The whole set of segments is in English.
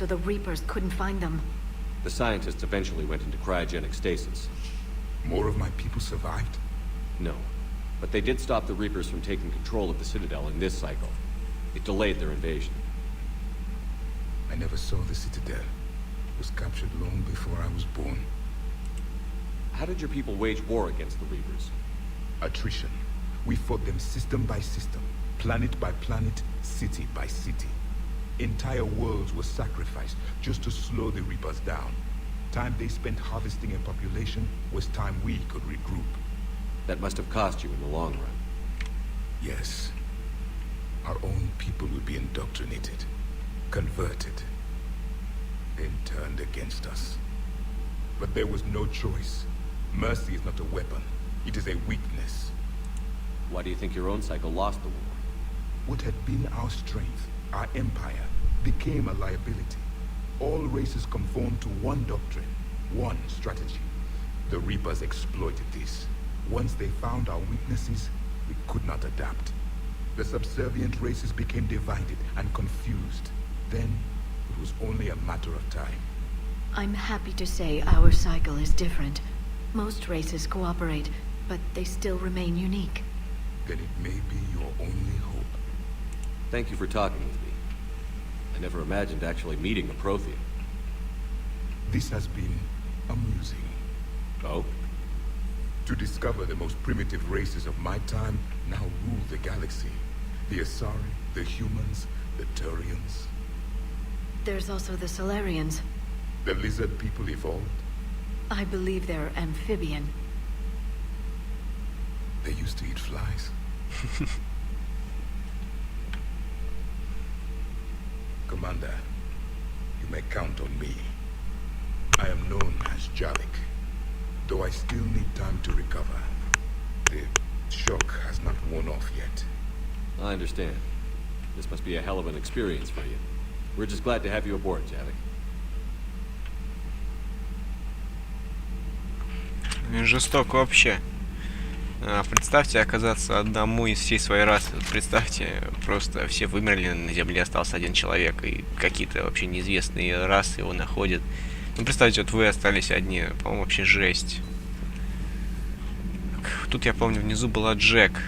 so the Reapers couldn't find them. The scientists eventually went into cryogenic stasis. More of my people survived? No. But they did stop the Reapers from taking control of the Citadel in this cycle. It delayed their invasion. I never saw the Citadel. It was captured long before I was born. How did your people wage war against the Reapers? Attrition. We fought them system by system, planet by planet, city by city. Entire worlds were sacrificed just to slow the Reapers down. Time they spent harvesting a population was time we could regroup. That must have cost you in the long run. Yes. Our own people would be indoctrinated, converted, then turned against us. But there was no choice. Mercy is not a weapon. It is a weakness. Why do you think your own cycle lost the war? What had been our strength, our empire, became a liability. All races conformed to one doctrine, one strategy. The Reapers exploited this. Once they found our weaknesses, we could not adapt. The subservient races became divided and confused. Then, it was only a matter of time. I'm happy to say our cycle is different. Most races cooperate, but they still remain unique. Then it may be your only hope. Thank you for talking with me. I never imagined actually meeting a Prothean. This has been amusing. Oh? To discover the most primitive races of my time now rule the galaxy. The Asari, the humans, the Turians. There's also the Solarians. The lizard people evolved. I believe they're amphibian. They used to eat flies. Commander, you may count on me. I am known as Javik, though I still need time to recover. The shock has not worn off yet. I understand. This must be a hell of an experience for you. We're just glad to have you aboard, Javik. Жестоко вообще. Представьте оказаться одному из всей своей расы. Представьте, просто все вымерли, на Земле остался один человек, и какие-то вообще неизвестные расы его находят. Ну, представьте, вот вы остались одни, по-моему, вообще жесть. Тут, я помню, внизу была Джек.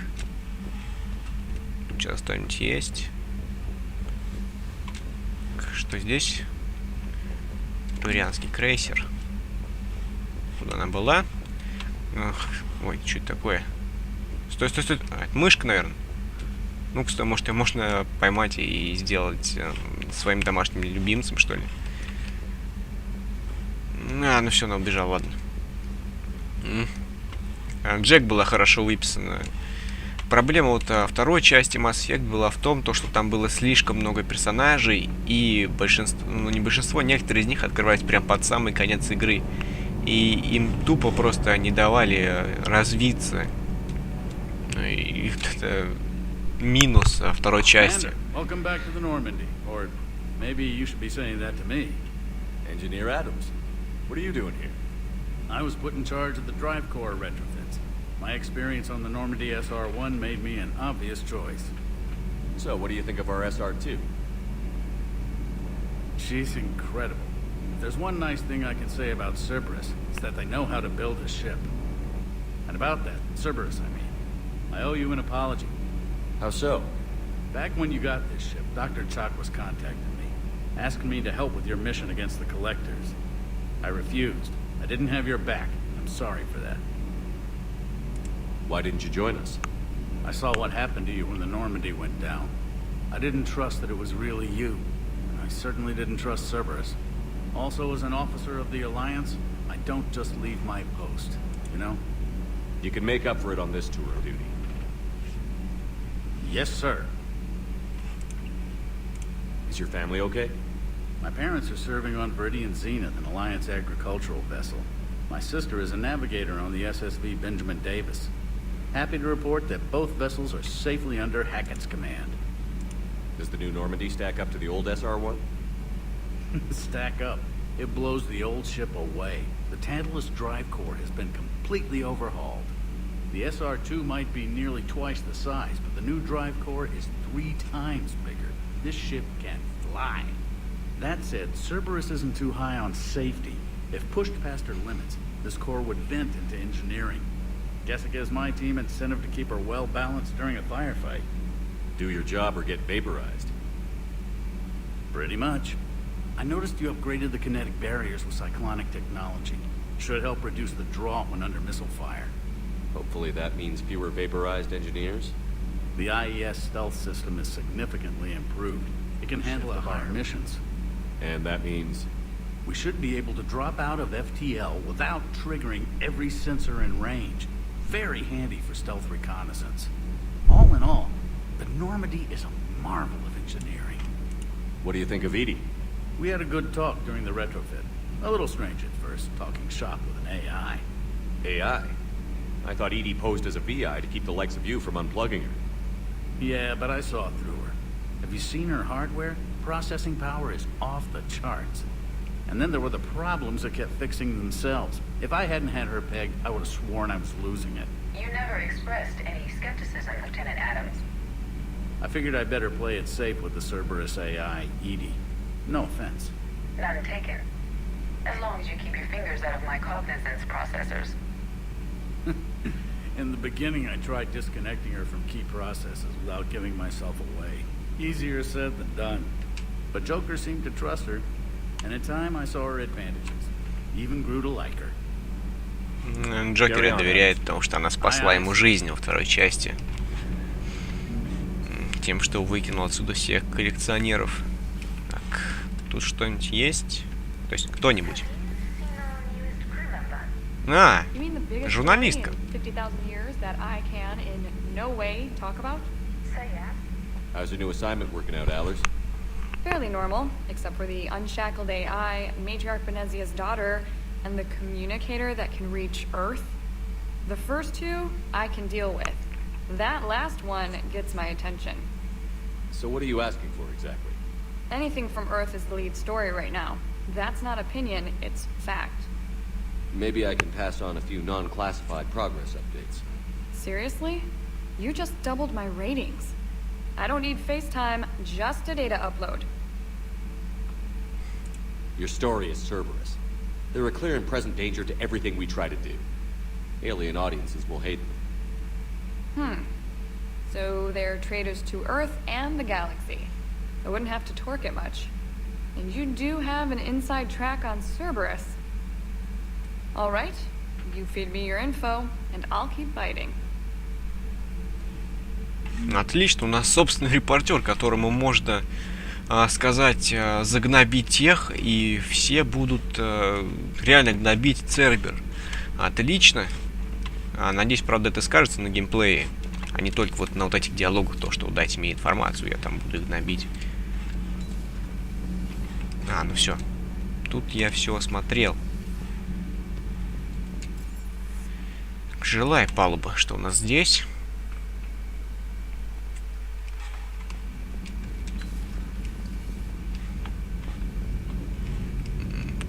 Сейчас что-нибудь есть. Что здесь? Турианский крейсер. Куда она была? Ах, ой, что это такое? Стой, стой, стой. А, это мышка, наверное. Ну, кстати, может, ее можно поймать и сделать своим домашним любимцем, что ли? Ну все, она убежала, ладно. Джек была хорошо выписана. Проблема вот второй части Mass Effect была в том, что там было слишком много персонажей, и большинство, ну не большинство, некоторые из них открывались прям под самый конец игры. И им тупо просто не давали развиться. И это минус второй части. Engineer Adams, what are you doing here? I was put in charge of the drive core retrofits. My experience on the Normandy SR-1 made me an obvious choice. So, what do you think of our SR-2? She's incredible. If there's one nice thing I can say about Cerberus, it's that they know how to build a ship. And about that, Cerberus, I mean, I owe you an apology. How so? Back when you got this ship, Dr. Chalk was contacting me, asking me to help with your mission against the Collectors. I refused. I didn't have your back. I'm sorry for that. Why didn't you join us? I saw what happened to you when the Normandy went down. I didn't trust that it was really you, and I certainly didn't trust Cerberus. Also, as an officer of the Alliance, I don't just leave my post, you know? You can make up for it on this tour of duty. Yes, sir. Is your family okay? My parents are serving on Viridian Zenith, an Alliance agricultural vessel. My sister is a navigator on the SSV Benjamin Davis. Happy to report that both vessels are safely under Hackett's command. Does the new Normandy stack up to the old SR-1? Stack up. It blows the old ship away. The Tantalus drive core has been completely overhauled. The SR-2 might be nearly twice the size, but the new drive core is 3 times bigger. This ship can fly. That said, Cerberus isn't too high on safety. If pushed past her limits, this core would vent into engineering. Guess it gives my team incentive to keep her well balanced during a firefight. Do your job or get vaporized. Pretty much. I noticed you upgraded the kinetic barriers with cyclonic technology. Should help reduce the draw when under missile fire. Hopefully that means fewer vaporized engineers. The IES stealth system is significantly improved. It can handle the higher missions. And that means... We should be able to drop out of FTL without triggering every sensor in range. Very handy for stealth reconnaissance. All in all, the Normandy is a marvel of engineering. What do you think of Edie? We had a good talk during the retrofit. A little strange at first, talking shop with an AI. AI? I thought Edie posed as a VI to keep the likes of you from unplugging her. Yeah, but I saw through her. Have you seen her hardware? Processing power is off the charts. And then there were the problems that kept fixing themselves. If I hadn't had her pegged, I would have sworn I was losing it. You never expressed any skepticism, Lieutenant Adams. I figured I'd better play it safe with the Cerberus AI, Edie. No offense. None taken. As long as you keep your fingers out of my cognizance processors. In the beginning, I tried disconnecting her from key processes without giving myself away. Easier said than done. But Joker seemed to trust her, and in time I saw her advantages. Even grew to like her. Джокер доверяет, потому что она спасла ему жизнь во второй части. Тем, что выкинул отсюда всех коллекционеров. Так, тут что-нибудь есть? То есть кто-нибудь? А, журналистка. How's your new assignment working out, Allers? Fairly normal, except for the unshackled AI, Matriarch Benezia's daughter, and the communicator that can reach Earth. The first two, I can deal with. That last one gets my attention. So what are you asking for exactly? Anything from Earth is the lead story right now. That's not opinion, it's fact. Maybe I can pass on a few non-classified progress updates. Seriously? You just doubled my ratings. I don't need FaceTime, just a data upload. Your story is Cerberus. They're a clear and present danger to everything we try to do. Alien audiences will hate them. So they're traitors to Earth and the galaxy. I wouldn't have to torque it much. And you do have an inside track on Cerberus. All right, you feed me your info, and I'll keep biting. Отлично, у нас собственный репортер, которому можно сказать загнобить тех, и все будут реально гнобить Цербер. Отлично. Надеюсь, правда, это скажется на геймплее, а не только вот на вот этих диалогах, то, что дайте мне информацию, я там буду их гнобить. Ну все. Тут я все осмотрел. Жилая палуба, что у нас здесь?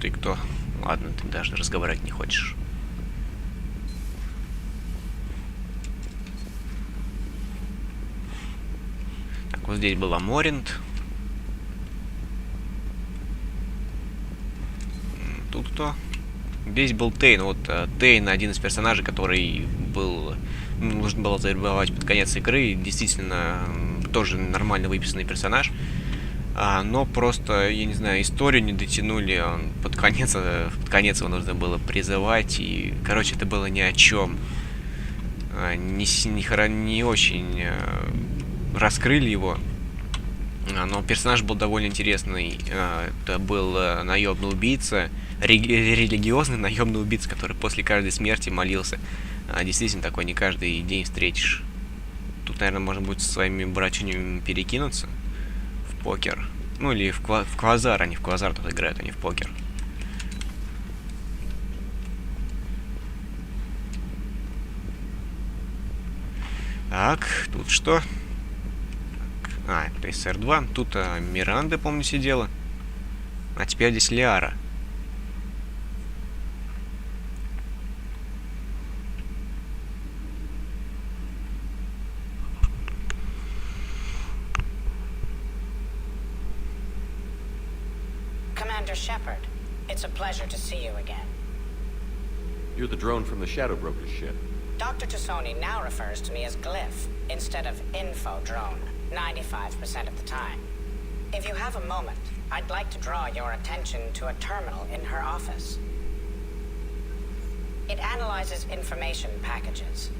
Ты кто? Ладно, ты даже разговаривать не хочешь. Так, вот здесь была Моринт. Тут кто? Здесь был Тейн. Вот Тейн, один из персонажей, который был... нужно было завербовать под конец игры. Действительно, тоже нормально выписанный персонаж. Но просто, я не знаю, историю не дотянули. Под конец его нужно было призывать. И, короче, это было ни о чем. Не очень раскрыли его. Но персонаж был довольно интересный. Это был наемный убийца, религиозный наемный убийца, который после каждой смерти молился. Действительно, такой не каждый день встретишь. Тут, наверное, можно будет со своими братьями перекинуться в покер. Ну, или в квазар. Они в квазар тут играют, а не в покер. Так, тут что? Это СР-2. Тут Миранда, помню, сидела. А теперь здесь Лиара. Commander Shepard. It's a pleasure to see you again. You're the drone from the Shadow Broker's ship. Dr. Tassoni now refers to me as Glyph instead of Info Drone, 95% of the time. If you have a moment, I'd like to draw your attention to a terminal in her office. It analyzes information packages.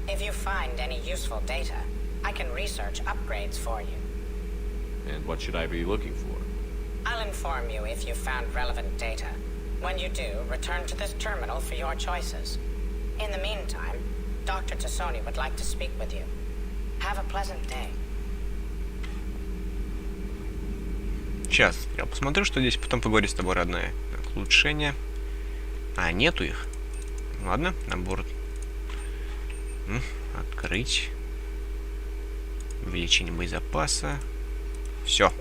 If you find any useful data, I can research upgrades for you. And what should I be looking for? I'll inform you if you found relevant data. When you do, return to this terminal for your choices. In the meantime, Dr. Tassoni would like to speak with you. Have a pleasant day. Сейчас, я посмотрю, что здесь, потом поговорю с тобой, родная. Так, улучшение. А, нету их. Ладно, набор. Открыть. Увеличение боезапаса. Все.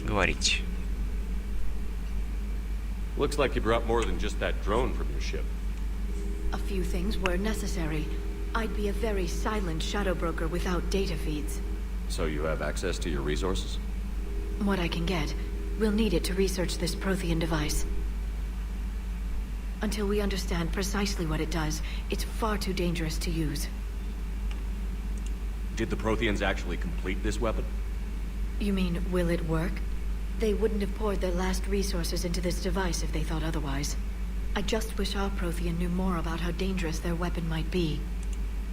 Говорить. Looks like you brought more than just that drone from your ship. A few things were necessary. I'd be a very silent shadow broker without data feeds. So you have access to your resources? What I can get. We'll need it to research this Prothean device. Until we understand precisely what it does, it's far too dangerous to use. Did the Protheans actually complete this weapon? You mean, will it work? They wouldn't have poured their last resources into this device if they thought otherwise. I just wish our Prothean knew more about how dangerous their weapon might be.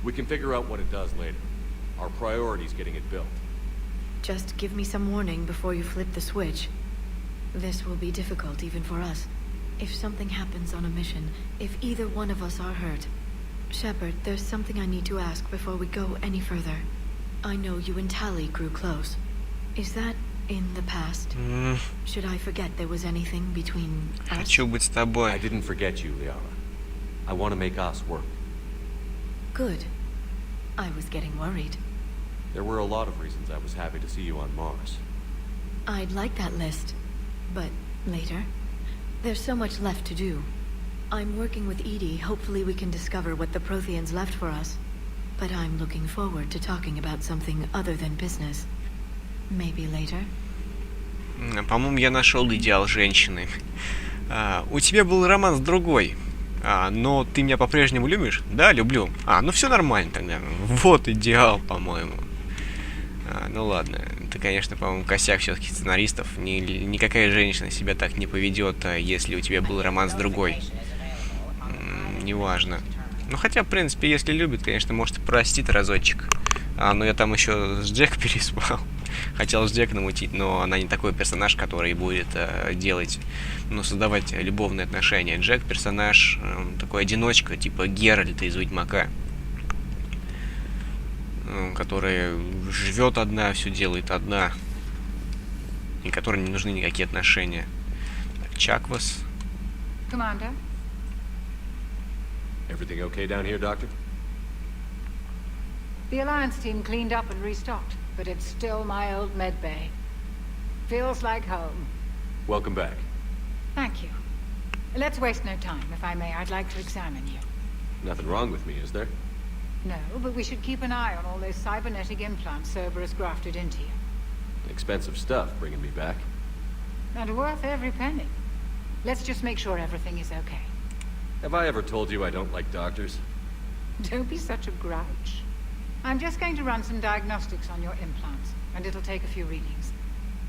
We can figure out what it does later. Our priority's getting it built. Just give me some warning before you flip the switch. This will be difficult even for us. If something happens on a mission, if either one of us are hurt. Shepard, there's something I need to ask before we go any further. I know you and Tally grew close. Is that in the past? Should I forget there was anything between us? Хочу быть с тобой. I didn't forget you, Liara. I want to make us work. Good. I was getting worried. There were a lot of reasons I was happy to see you on Mars. I'd like that list, but later. There's so much left to do. I'm working with Edie. Hopefully we can discover what the Protheans left for us. But I'm looking forward to talking about something other than business. Maybe later. По-моему, я нашел идеал женщины. У тебя был роман с другой. Но ты меня по-прежнему любишь? Да, люблю. Ну все нормально тогда. Вот идеал, по-моему. Ну ладно. Это, конечно, по-моему, косяк все-таки сценаристов. Никакая женщина себя так не поведет, если у тебя был роман с другой. Неважно. Ну хотя, в принципе, если любит, конечно, может простит разочек. Но я там еще с Джек переспал. Хотел с Джек намутить, но она не такой персонаж, который будет делать, создавать любовные отношения. Джек персонаж такой одиночка, типа Геральта из Ведьмака, которая живет одна, все делает одна, и которой не нужны никакие отношения. Так, Чаквас. Commander? Everything okay down here, Doctor? The Alliance team cleaned up and restocked, but it's still my old med bay. Feels like home. Welcome back. Thank you. Let's waste no time. If I may, I'd like to examine you. Nothing wrong with me, is there? No, but we should keep an eye on all those cybernetic implants Cerberus grafted into you. Expensive stuff bringing me back. And worth every penny. Let's just make sure everything is okay. Have I ever told you I don't like doctors? Don't be such a grouch. I'm just going to run some diagnostics on your implants, and it'll take a few readings.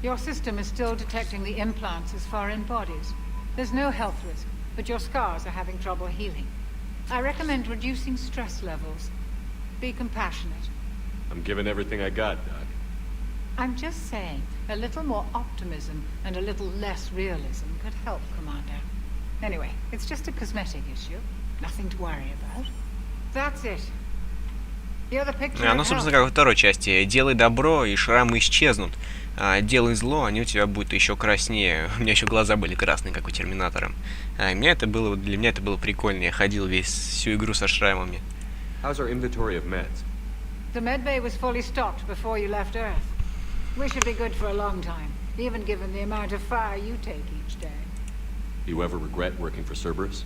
Your system is still detecting the implants as foreign bodies. There's no health risk, but your scars are having trouble healing. I recommend reducing stress levels. Be compassionate. I'm giving everything I got, Doc. I'm just saying, a little more optimism and a little less realism could help, Commander. Anyway, it's just a cosmetic issue. Nothing to worry about. That's it. Собственно, как во второй части. Делай добро, и шрамы исчезнут. Делай зло, они у тебя будут еще краснее. У меня еще глаза были красные, как у Терминатора. Для меня это было прикольно. Я ходил всю игру со шрамами. How's our inventory of meds? The med bay was fully stocked before you left Earth. We should be good for a long time, even given the amount of fire you take each day. You ever regret working for Cerberus?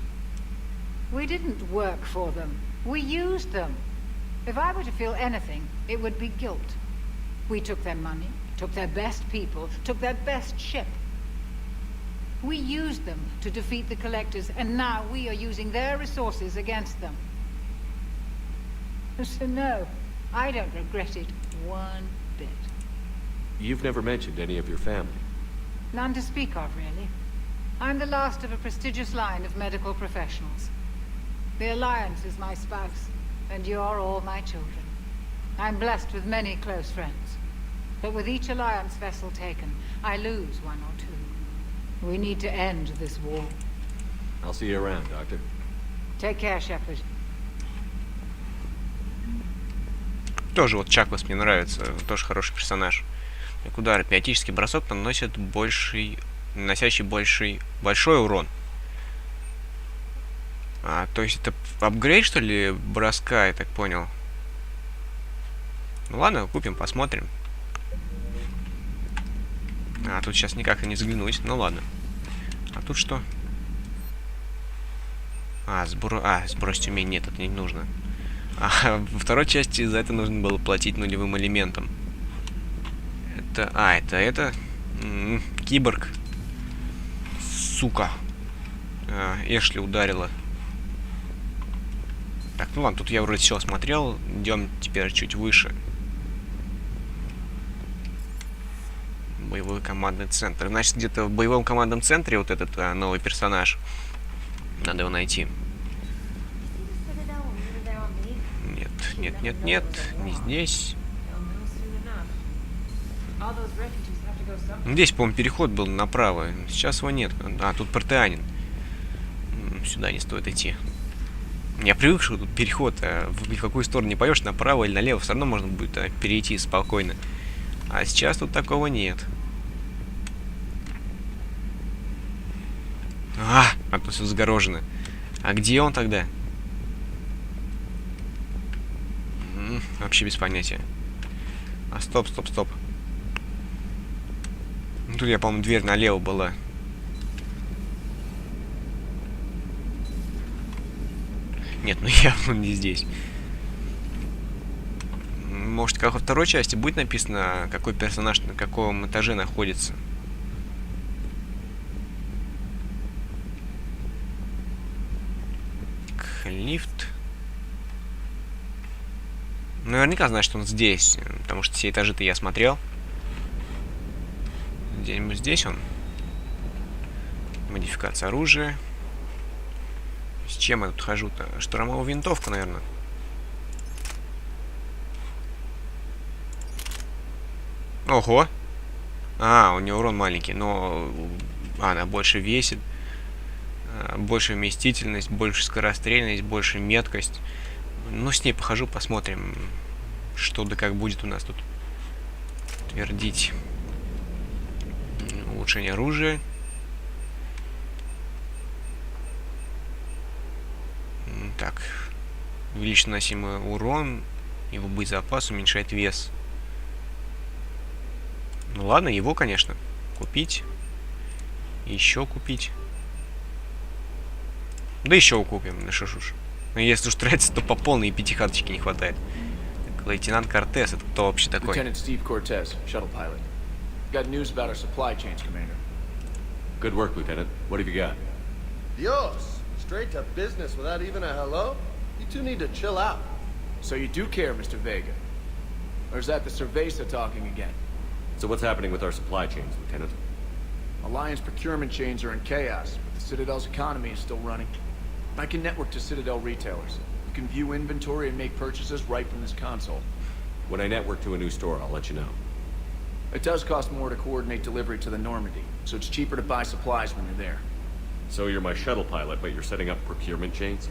We didn't work for them. We used them. If I were to feel anything, it would be guilt. We took their money, took their best people, took their best ship. We used them to defeat the Collectors, and now we are using their resources against them. So no, I don't regret it one bit. You've never mentioned any of your family. None to speak of, really. I'm the last of a prestigious line of medical professionals. The Alliance is my spouse, and you're all my children. I'm blessed with many close friends. But with each Alliance vessel taken, I lose one or two. We need to end this war. I'll see you around, Doctor. Take care, Shepard. Тоже вот Чаклас мне нравится, тоже хороший персонаж. Удары, кинетический бросок наносит наносящий большой урон. То есть это апгрейд, что ли, броска, я так понял. Ну ладно, купим, посмотрим. Тут сейчас никак и не взглянуть, ну ладно. А тут что? Сбросить умение, нет, это не нужно. Во второй части за это нужно было платить нулевым элементом. Это киборг. Сука. Эшли ударила. Так, ну ладно, тут я вроде все осмотрел. Идем теперь чуть выше. Боевой командный центр. Значит, где-то в боевом командном центре вот этот новый персонаж. Надо его найти. Нет, не здесь. Здесь, по-моему, переход был направо. Сейчас его нет. Тут протеанин. Сюда не стоит идти. Я привык, что тут переход. В какую сторону не пойдешь, направо или налево, все равно можно будет перейти спокойно. А сейчас тут такого нет. Тут все загорожено. А где он тогда? Вообще без понятия. Стоп. Тут я, по-моему, дверь налево была. Нет, ну явно не здесь. Может, как во второй части будет написано, какой персонаж на каком этаже находится. Лифт. Наверняка знаю, что он здесь, потому что все этажи-то я смотрел. Где-нибудь здесь он. Модификация оружия. С чем я тут хожу-то? Штурмовая винтовка, наверное. Ого! У него урон маленький, но она больше весит. Больше вместительность, больше скорострельность, больше меткость. Ну, с ней похожу, посмотрим, что да как будет у нас тут. Твердить. Улучшение оружия. Так. Увеличить наносимый урон. Его боезапас уменьшает вес. Ну ладно, его, конечно. Купить. Еще купить. Да еще купим, ну что ж уж. Но если уж тратиться, то по полной и 5 карточки не хватает. Так, лейтенант Кортес, это кто вообще такой? Lieutenant Steve Cortez, shuttle pilot. Got news about our supply chains, Commander. Good work, Lieutenant. What have you got? Dios, straight to business without even a hello? You two need to chill out. So you do care, Mr. Vega? Or is that the Cerveza talking again? So what's happening with our supply chains, Lieutenant? Alliance procurement chains are in chaos, but the Citadel's economy is still running. I can network to Citadel retailers. You can view inventory and make purchases right from this console. When I network to a new store, I'll let you know. It does cost more to coordinate delivery to the Normandy, so it's cheaper to buy supplies when you're there. So you're my shuttle pilot, but you're setting up procurement chains?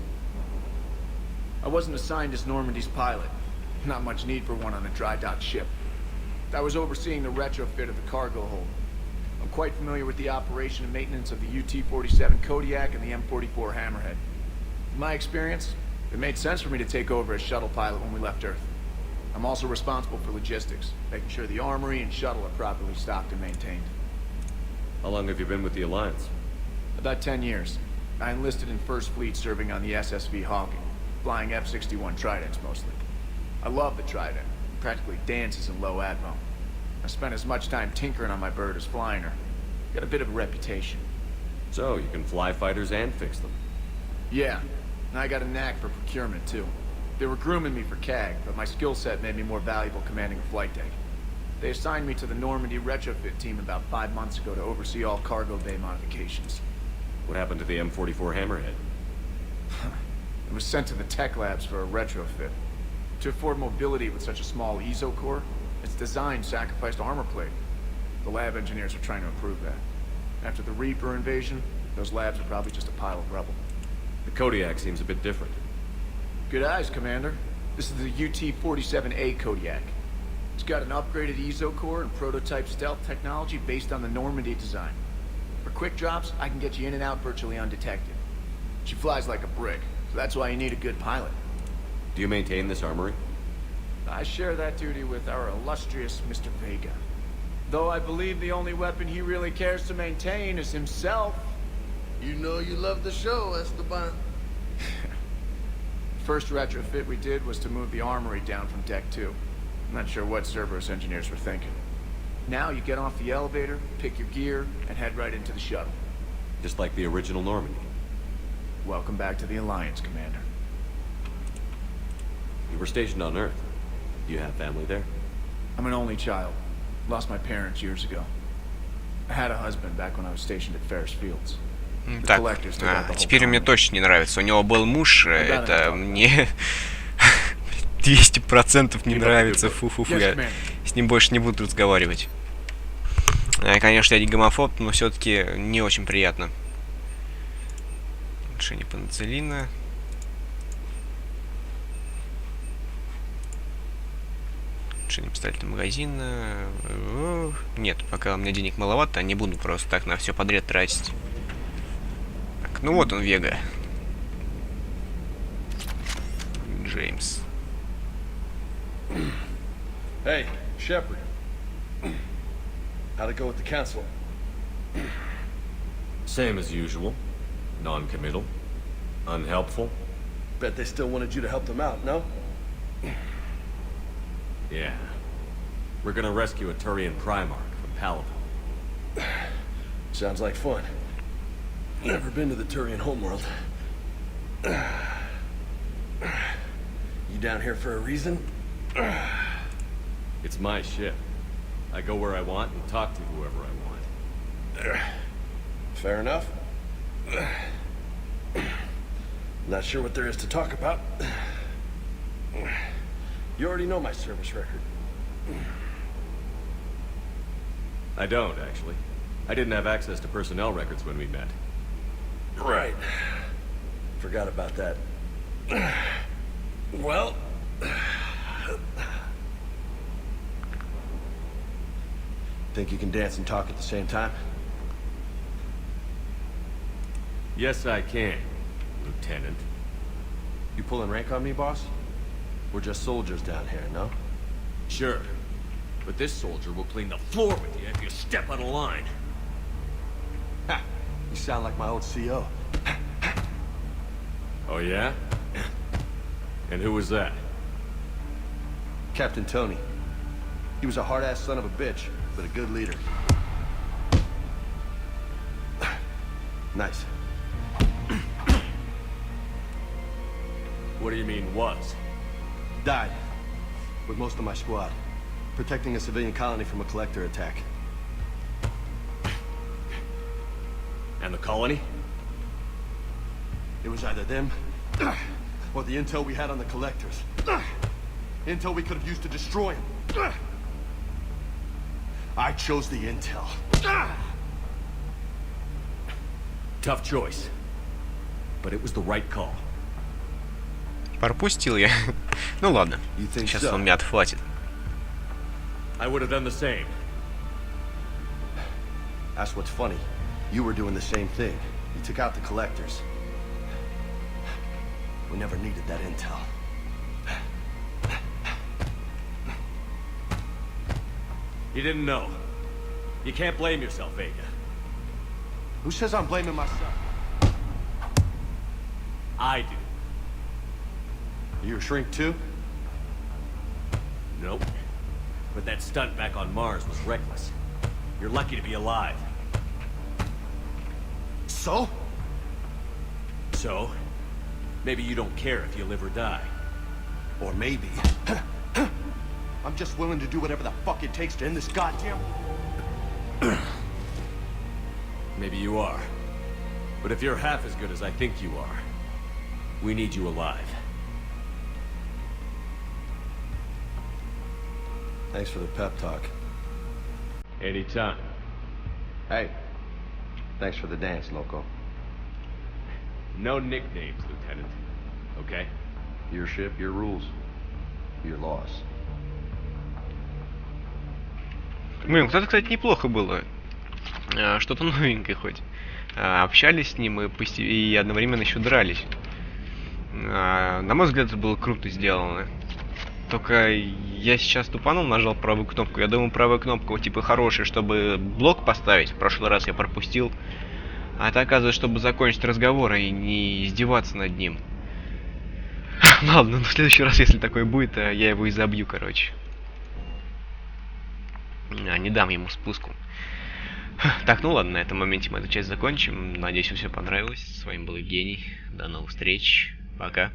I wasn't assigned as Normandy's pilot. Not much need for one on a dry dock ship. I was overseeing the retrofit of the cargo hold. I'm quite familiar with the operation and maintenance of the UT-47 Kodiak and the M44 Hammerhead. In my experience, it made sense for me to take over as shuttle pilot when we left Earth. I'm also responsible for logistics, making sure the armory and shuttle are properly stocked and maintained. How long have you been with the Alliance? About 10 years. I enlisted in First Fleet serving on the SSV Hawking, flying F-61 Tridents mostly. I love the Trident. It practically dances in low atmo. I spent as much time tinkering on my bird as flying her. Got a bit of a reputation. So, you can fly fighters and fix them. Yeah, and I got a knack for procurement, too. They were grooming me for CAG, but my skill set made me more valuable commanding a flight deck. They assigned me to the Normandy retrofit team about 5 months ago to oversee all cargo bay modifications. What happened to the M44 Hammerhead? It was sent to the tech labs for a retrofit. To afford mobility with such a small ESO core, its design sacrificed armor plate. The lab engineers are trying to improve that. After the Reaper invasion, those labs are probably just a pile of rubble. The Kodiak seems a bit different. Good eyes, Commander. This is the UT-47A Kodiak. It's got an upgraded ESO core and prototype stealth technology based on the Normandy design. For quick drops, I can get you in and out virtually undetected. She flies like a brick, so that's why you need a good pilot. Do you maintain this armory? I share that duty with our illustrious Mr. Vega. Though I believe the only weapon he really cares to maintain is himself. You know you love the show, Esteban. First retrofit we did was to move the armory down from Deck 2. I'm not sure what Cerberus engineers were thinking. Now you get off the elevator, pick your gear, and head right into the shuttle. Just like the original Normandy. Welcome back to the Alliance, Commander. You were stationed on Earth. Do you have family there? I'm an only child. Lost my parents years ago. I had a husband back when I was stationed at Ferris Fields. Так, теперь мне точно не нравится. У него был муж, это мне 200% не нравится. Фу-фу-фу, я с ним больше не буду разговаривать. Конечно, я не гомофоб, но все-таки не очень приятно. Улучшение пенициллина. Улучшение пистолетного магазина. Нет, пока у меня денег маловато, не буду просто так на все подряд тратить. Так, ну вот он, Вега. Джеймс. Hey, Shepard. How'd it go with the council? Same as usual. Non-committal. Unhelpful. Bet they still wanted you to help them out, no? Yeah. We're gonna rescue a Turian Primarch from Palaven. Sounds like fun. Never been to the Turian homeworld. You down here for a reason? It's my ship. I go where I want and talk to whoever I want. Fair enough. Not sure what there is to talk about. You already know my service record. I don't, actually. I didn't have access to personnel records when we met. Right. Forgot about that. Well... Think you can dance and talk at the same time? Yes, I can, Lieutenant. You pulling rank on me, boss? We're just soldiers down here, no? Sure. But this soldier will clean the floor with you if you step out of line. Ha! You sound like my old CO. Oh, yeah? And who was that? Captain Tony. He was a hard-ass son of a bitch, but a good leader. Nice. What do you mean, was? Died. With most of my squad. Protecting a civilian colony from a collector attack. And the colony? It was either them, or the intel we had on the collectors. Intel we could have used to destroy them. I chose the intel. Tough choice. But it was the right call. Пропустил я. Ну ладно. Сейчас он меня отхватит. I would have done the same. That's what's funny. You were doing the same thing. You took out the collectors. We never needed that intel. You didn't know. You can't blame yourself, Vega. Who says I'm blaming myself? I do. You a shrink too? Nope. But that stunt back on Mars was reckless. You're lucky to be alive. So? So, maybe you don't care if you live or die. Or maybe... I'm just willing to do whatever the fuck it takes to end this goddamn... Maybe you are. But if you're half as good as I think you are, we need you alive. Thanks for the pep talk. Anytime. Hey, thanks for the dance, Loco. No nicknames, Lieutenant. Okay? Your ship, your rules. Your laws. Блин, кстати, неплохо было. Что-то новенькое хоть. Общались с ним и одновременно еще дрались. На мой взгляд, это было круто сделано. Только я сейчас тупанул, нажал правую кнопку. Я думаю, правая кнопка типа хорошая, чтобы блок поставить. В прошлый раз я пропустил. А это оказывается, чтобы закончить разговор и не издеваться над ним. Ладно, но в следующий раз, если такое будет, я его и забью, короче. Не дам ему спуску. Так, ну ладно, на этом моменте мы эту часть закончим. Надеюсь, вам все понравилось. С вами был Евгений. До новых встреч. Пока.